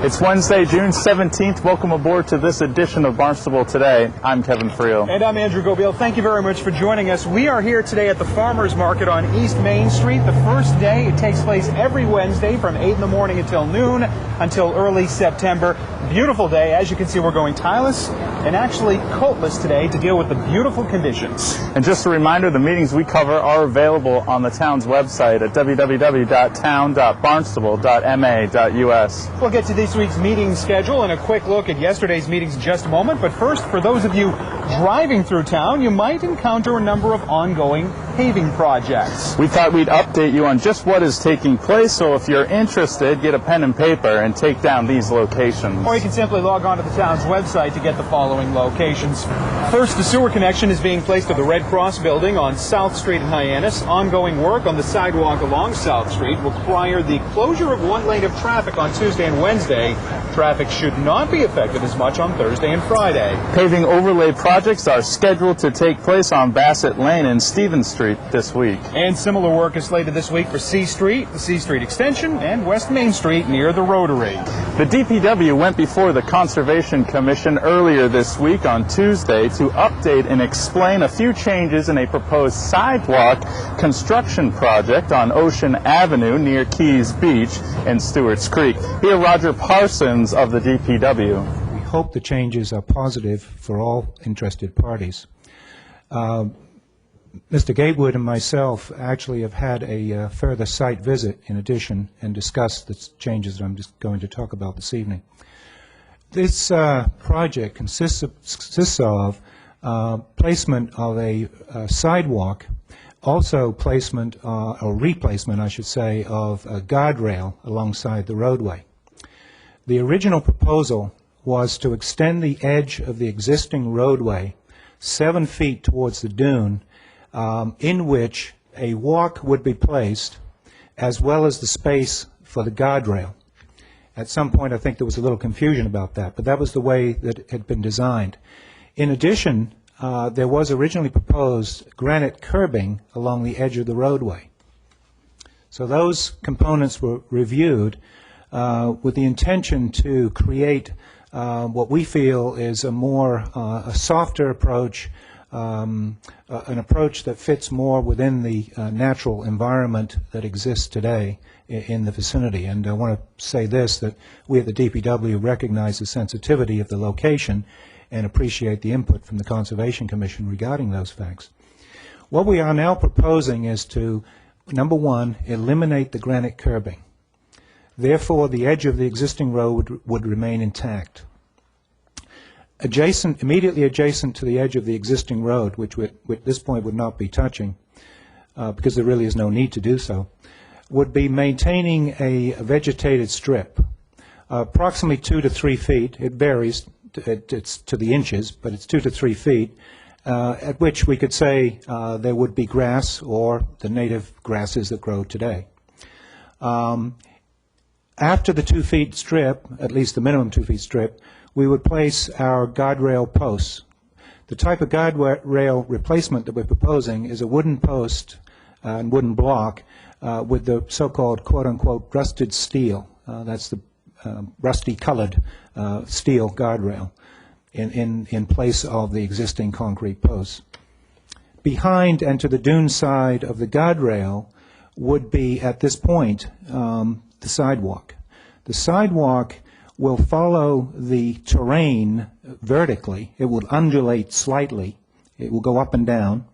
It's Wednesday, June 17th. Welcome aboard to this edition of Barnstable Today. I'm Kevin Friel. And I'm Andrew Gobiel. Thank you very much for joining us. We are here today at the Farmers Market on East Main Street. The first day, it takes place every Wednesday from 8 in the morning until noon, until early September. Beautiful day. As you can see, we're going tileless and actually coatless today to deal with the beautiful conditions. And just a reminder, the meetings we cover are available on the town's website at www.town.barnstable.ma.us. We'll get to this week's meeting schedule and a quick look at yesterday's meetings in just a moment. But first, for those of you driving through town, you might encounter a number of ongoing paving projects. We thought we'd update you on just what is taking place, so if you're interested, get a pen and paper and take down these locations. Or you can simply log on to the town's website to get the following locations. First, the sewer connection is being placed to the Red Cross building on South Street in Hyannis. Ongoing work on the sidewalk along South Street require the closure of one lane of traffic on Tuesday and Wednesday. Traffic should not be affected as much on Thursday and Friday. Paving overlay projects are scheduled to take place on Bassett Lane and Stevens Street this week. And similar work is slated this week for C Street, the C Street Extension, and West Main Street near the Rotary. The DPW went before the Conservation Commission earlier this week on Tuesday to update and explain a few changes in a proposed sidewalk construction project on Ocean Avenue near Keys Beach and Stewart's Creek. Here, Roger Parsons of the DPW. We hope the changes are positive for all interested parties. Mr. Gatewood and myself actually have had a further site visit in addition and discussed the changes that I'm just going to talk about this evening. This project consists of placement of a sidewalk, also placement or replacement, I should say, of a guardrail alongside the roadway. The original proposal was to extend the edge of the existing roadway 7 feet towards the dune, in which a walk would be placed, as well as the space for the guardrail. At some point, I think there was a little confusion about that, but that was the way that it had been designed. In addition, there was originally proposed granite curbing along the edge of the roadway. So those components were reviewed with the intention to create what we feel is a softer approach, an approach that fits more within the natural environment that exists today in the vicinity. And I want to say this, that we at the DPW recognize the sensitivity of the location and appreciate the input from the Conservation Commission regarding those facts. What we are now proposing is to, number one, eliminate the granite curbing. Therefore, the edge of the existing road would remain intact. Immediately adjacent to the edge of the existing road, which at this point would not be touching, because there really is no need to do so, would be maintaining a vegetated strip, approximately 2 to 3 feet. It varies, it's to the inches, but it's 2 to 3 feet, at which we could say there would be grass or the native grasses that grow today. After the 2 feet strip, at least the minimum 2 feet strip, we would place our guardrail posts. The type of guardrail replacement that we're proposing is a wooden post and wooden block with the so-called quote-unquote rusted steel. That's the rusty-colored steel guardrail in place of the existing concrete posts. Behind and to the dune side of the guardrail would be, at this point, the sidewalk. The sidewalk will follow the terrain vertically. It will undulate slightly. It will go up and down.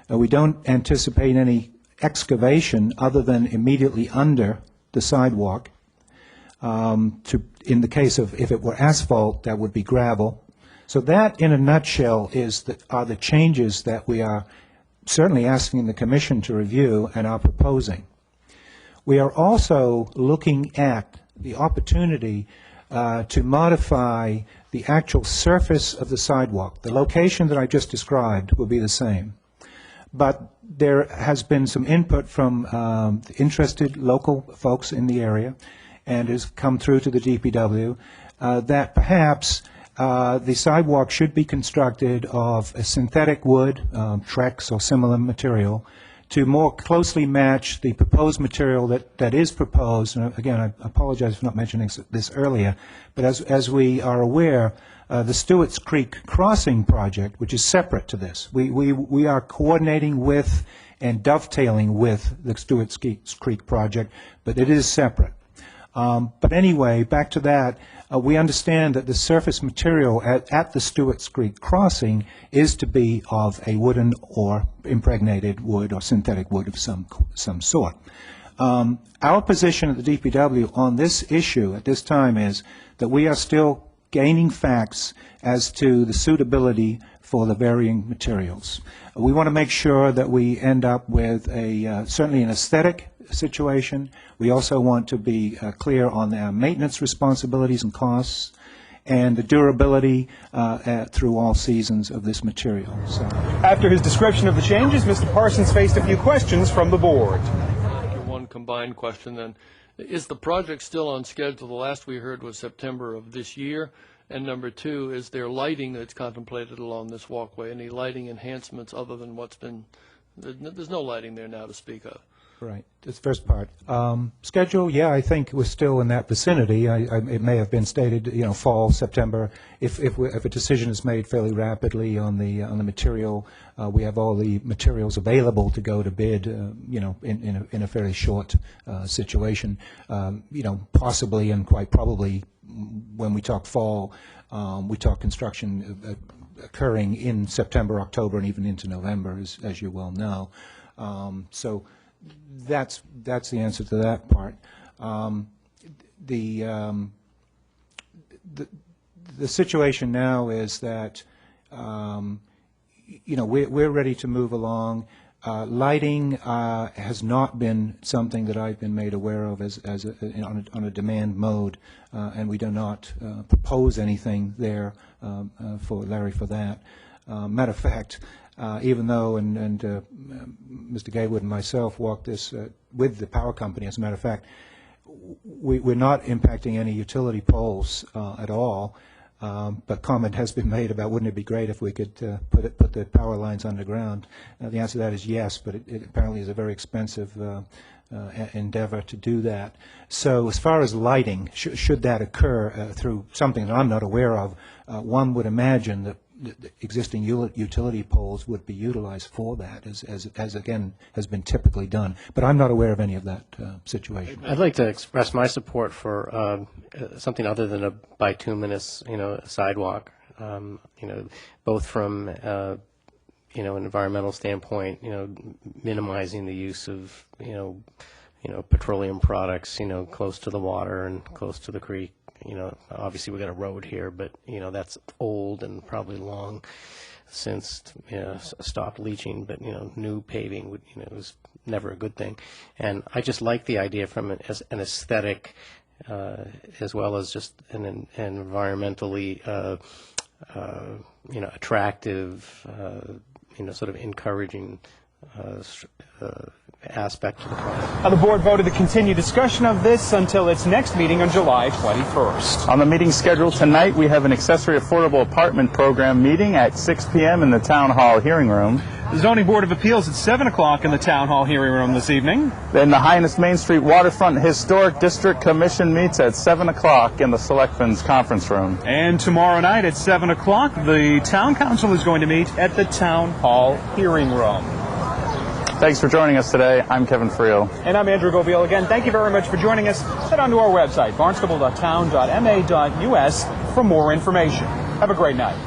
We don't anticipate any excavation other than immediately under the sidewalk. In the case of if it were asphalt, that would be gravel. So that, in a nutshell, are the changes that we are certainly asking the Commission to review and are proposing. We are also looking at the opportunity to modify the actual surface of the sidewalk. The location that I just described will be the same. But there has been some input from interested local folks in the area, and has come through to the DPW, that perhaps the sidewalk should be constructed of a synthetic wood, Trex or similar material, to more closely match the proposed material that is proposed. And again, I apologize for not mentioning this earlier, but as we are aware, the Stewart's Creek Crossing project, which is separate to this, we are coordinating with and dovetailing with the Stewart's Creek project, but it is separate. But anyway, back to that, we understand that the surface material at the Stewart's Creek crossing is to be of a wooden or impregnated wood or synthetic wood of some sort. Our position at the DPW on this issue at this time is that we are still gaining facts as to the suitability for the varying materials. We want to make sure that we end up with certainly an aesthetic situation. We also want to be clear on our maintenance responsibilities and costs and the durability through all seasons of this material. So, after his description of the changes, Mr. Parsons faced a few questions from the board. One combined question then. Is the project still on schedule? The last we heard was September of this year. And number two, is there lighting that's contemplated along this walkway? Any lighting enhancements other than what's been, there's no lighting there now to speak of. right, this first part. Schedule, yeah, I think we're still in that vicinity. It may have been stated, fall, September. If a decision is made fairly rapidly on the material, we have all the materials available to go to bid, in a fairly short situation. Possibly and quite probably, when we talk fall, we talk construction occurring in September, October, and even into November, as you well know. So that's the answer to that part. The situation now is that we're ready to move along. Lighting has not been something that I've been made aware of on a demand mode, and we do not propose anything there for Larry for that. Matter of fact, even though, and Mr. Gaywood and myself walked this with the power company, as a matter of fact, we're not impacting any utility poles at all. But comment has been made about wouldn't it be great if we could put the power lines underground. The answer to that is yes, but it apparently is a very expensive endeavor to do that. So as far as lighting, should that occur through something that I'm not aware of, one would imagine that the existing utility poles would be utilized for that, as again has been typically done. But I'm not aware of any of that situation. I'd like to express my support for something other than a bituminous, sidewalk. Both from an environmental standpoint, minimizing the use of petroleum products, close to the water and close to the creek. Obviously we got a road here, but that's old and probably long since stopped leaching. But new paving would was never a good thing. And I just like the idea from an aesthetic as well as just an environmentally attractive, sort of encouraging aspect to the project. The board voted to continue discussion of this until its next meeting on July 21st. On the meeting schedule tonight, we have an accessory affordable apartment program meeting at 6 p.m. in the Town Hall hearing room. The Zoning Board of Appeals at 7 o'clock in the Town Hall hearing room this evening. Then the Hyannis Main Street Waterfront Historic District Commission meets at 7 o'clock in the Selectmen's Conference Room. And tomorrow night at 7 o'clock, the Town Council is going to meet at the Town Hall hearing room. Thanks for joining us today. I'm Kevin Friel. And I'm Andrew Gobiel again. Thank you very much for joining us. Head on to our website, barnstable.town.ma.us, for more information. Have a great night.